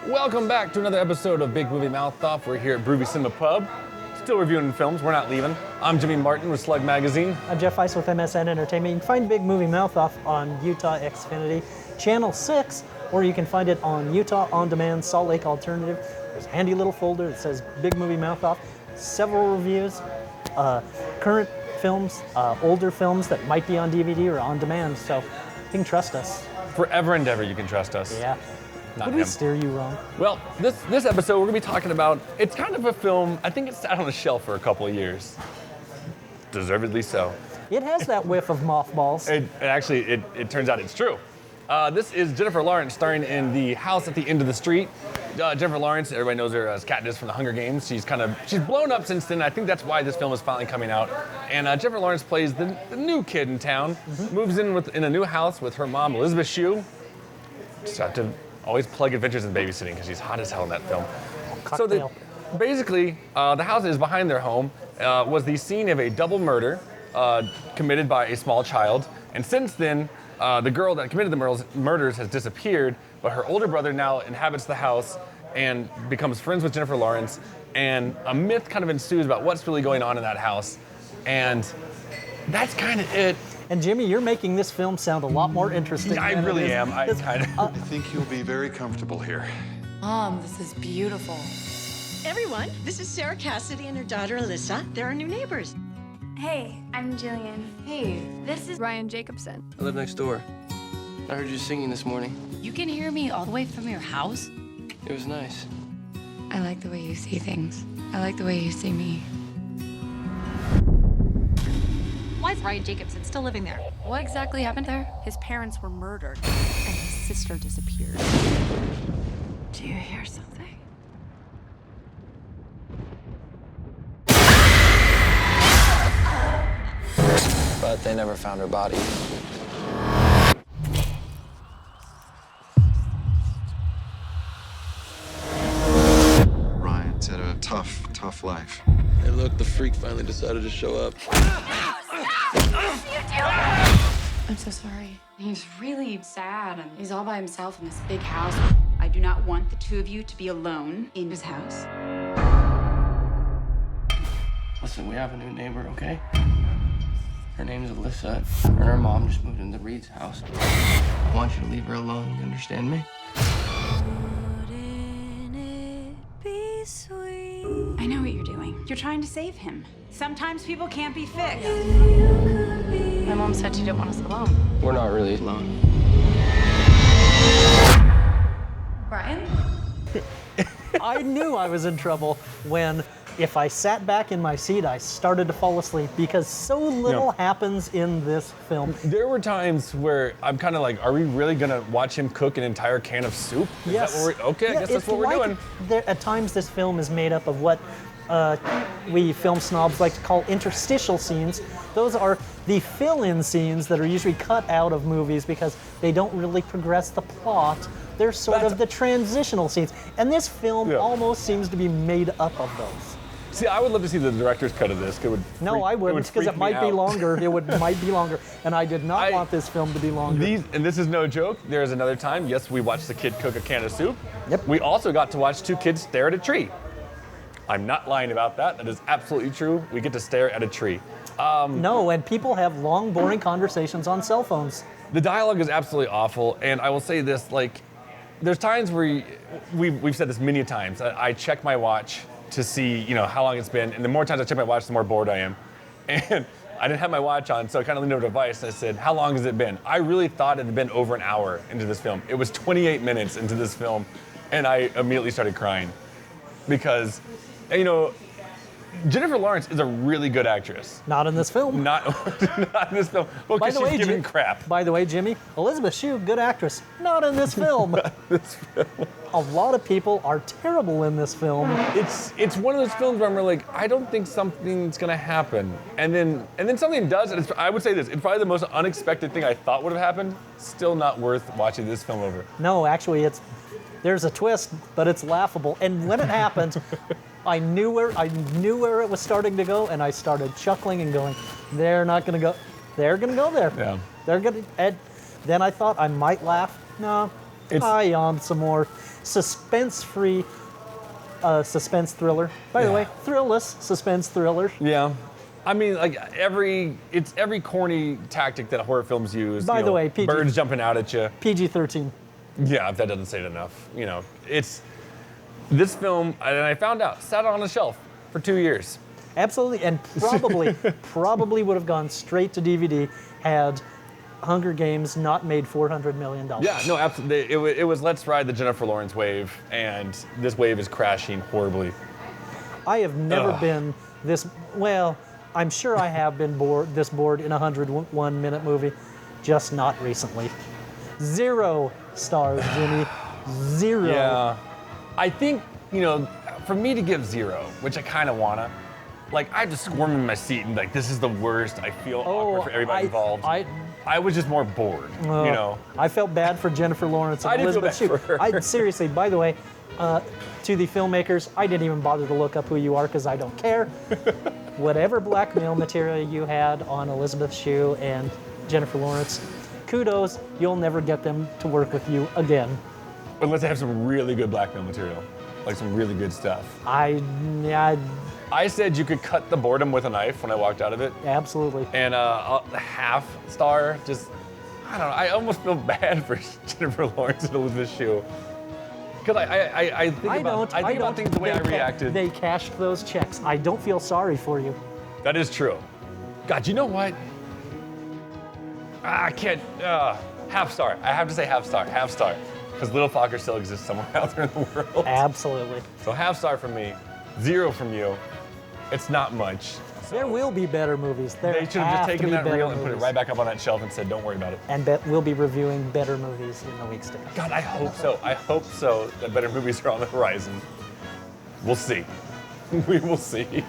Welcome back to another episode of Big Movie Mouth Off. We're here at Broovy Cinema Pub, still reviewing films. We're not leaving. I'm Jimmy Martin with Slug Magazine. I'm Jeff Weiss with MSN Entertainment. You can find Big Movie Mouth Off on Utah Xfinity Channel 6, or you can find it on Utah On Demand, Salt Lake Alternative. There's a handy little folder that says Big Movie Mouth Off. Several reviews, current films, older films that might be on DVD or on demand, so you can trust us. Forever and ever, you can trust us. Yeah. Not Would we him. steer you wrong? Well, this episode, we're going to be talking about, it's kind of a film, I think it sat on the shelf for a couple of years. Deservedly so. It has that whiff of mothballs. It turns out it's true. This is Jennifer Lawrence starring in The House at the End of the Street. Jennifer Lawrence, everybody knows her as Katniss from The Hunger Games. She's blown up since then. I think that's why this film is finally coming out. And Jennifer Lawrence plays the new kid in town, moves in a new house with her mom, Elizabeth Shue. Just have to always plug Adventures in Babysitting because she's hot as hell in that film. Cocktail. So basically, the house that is behind their home was the scene of a double murder committed by a small child. And since then, the girl that committed the murders has disappeared, but her older brother now inhabits the house and becomes friends with Jennifer Lawrence. And a myth kind of ensues about what's really going on in that house. And that's kind of it. And Jimmy, you're making this film sound a lot more interesting. I than it really is. am. I think you'll be very comfortable here. Mom, this is beautiful. Everyone, this is Sarah Cassidy and her daughter Alyssa. They're our new neighbors. Hey, I'm Jillian. Hey, This is Ryan Jacobson. I live next door. I heard you singing this morning. you can hear me all the way from your house? It was nice. I like the way you see things. I like the way you see me. Why is Ryan Jacobson still living there? What exactly happened there? His parents were murdered, and his sister disappeared. Do you hear something? But they never found her body. Ryan's had a tough life. Hey, look, the freak finally decided to show up. I'm so sorry. He's really sad, and he's all by himself in this big house. I do not want the two of you to be alone in his house. Listen, we have a new neighbor, okay? Her name's Alyssa, and her mom just moved into Reed's house. I want you to leave her alone, you understand me? I know what you're doing. You're trying to save him. Sometimes people can't be fixed. My mom said she didn't want us alone. We're not really alone. Brian? I knew I was in trouble when, if I sat back in my seat, I started to fall asleep because so little happens in this film. There were times where I'm kind of like, are we really going to watch him cook an entire can of soup? Is Yes. that what I guess that's it's what we're like doing. At times, this film is made up of what we film snobs like to call interstitial scenes. Those are the fill-in scenes that are usually cut out of movies because they don't really progress the plot. They're sort of the transitional scenes. And this film almost seems to be made up of those. See, I would love to see the director's cut of this. No, I wouldn't, because it might be longer. Might be longer, and I did not want this film to be longer. And this is no joke. There is another time, yes, we watched the kid cook a can of soup. Yep. We also got to watch two kids stare at a tree. I'm not lying about that. That is absolutely true. We get to stare at a tree. No, and people have long, boring conversations on cell phones. The dialogue is absolutely awful, and I will say this, like, there's times where we've said this many times. I check my watch to see, how long it's been, and the more times I check my watch, the more bored I am. And I didn't have my watch on, so I kind of leaned over to the device and I said, how long has it been? I really thought it had been over an hour into this film. It was 28 minutes into this film, and I immediately started crying. Because, Jennifer Lawrence is a really good actress. Not in this film. Not in this film. Well, because she's giving crap. By the way, Jimmy, Elizabeth Shue, good actress. Not in this film. A lot of people are terrible in this film. It's one of those films where I'm like, I don't think something's gonna happen, and then something does. And I would say this: it's probably the most unexpected thing I thought would have happened. Still not worth watching this film over. No, actually, there's a twist, but it's laughable. And when it happens, I knew where it was starting to go, and I started chuckling and going, "They're not gonna go. They're gonna go there. Yeah. They're gonna." And then I thought I might laugh. No, Tie on some more suspense-free suspense thriller. By the Yeah. way, thrillless suspense thriller. Yeah. I mean, like every corny tactic that horror films use. By the way, PG birds jumping out at you. PG-13. Yeah, if that doesn't say it enough. It's this film, and I found out, sat on a shelf for 2 years. Absolutely, and probably would have gone straight to DVD had Hunger Games not made $400 million. Yeah, no, absolutely. It was Let's Ride the Jennifer Lawrence wave, and this wave is crashing horribly. I have never been this, well, I'm sure I have been this bored in a 101-minute movie, just not recently. 0 stars, Jimmy. 0. Yeah. I think, for me to give 0, which I kind of wanna, like, I just squirm in my seat and like, this is the worst. I feel awkward for everybody involved. I was just more bored, I felt bad for Jennifer Lawrence and I did feel Elizabeth bad Shue. for her. Seriously, by the way, to the filmmakers, I didn't even bother to look up who you are because I don't care. Whatever blackmail material you had on Elizabeth Shue and Jennifer Lawrence, kudos, you'll never get them to work with you again. Unless they have some really good blackmail material, like some really good stuff. I said you could cut the boredom with a knife when I walked out of it. absolutely. And a half star, just, I don't know, I almost feel bad for Jennifer Lawrence and Elizabeth Shue. Because I think about things the way I reacted. They cashed those checks. I don't feel sorry for you. That is true. God, you know what? I can't, half star. I have to say half star. Because Little Fokker still exists somewhere out there in the world. Absolutely. So half star from me, 0 from you. It's not much. There will be better movies. There They should have just taken that reel and put it movies. right back up on that shelf and said, don't worry about it. And we'll be reviewing better movies in the weeks to come. God, I hope so. I hope so that better movies are on the horizon. We'll see. We will see.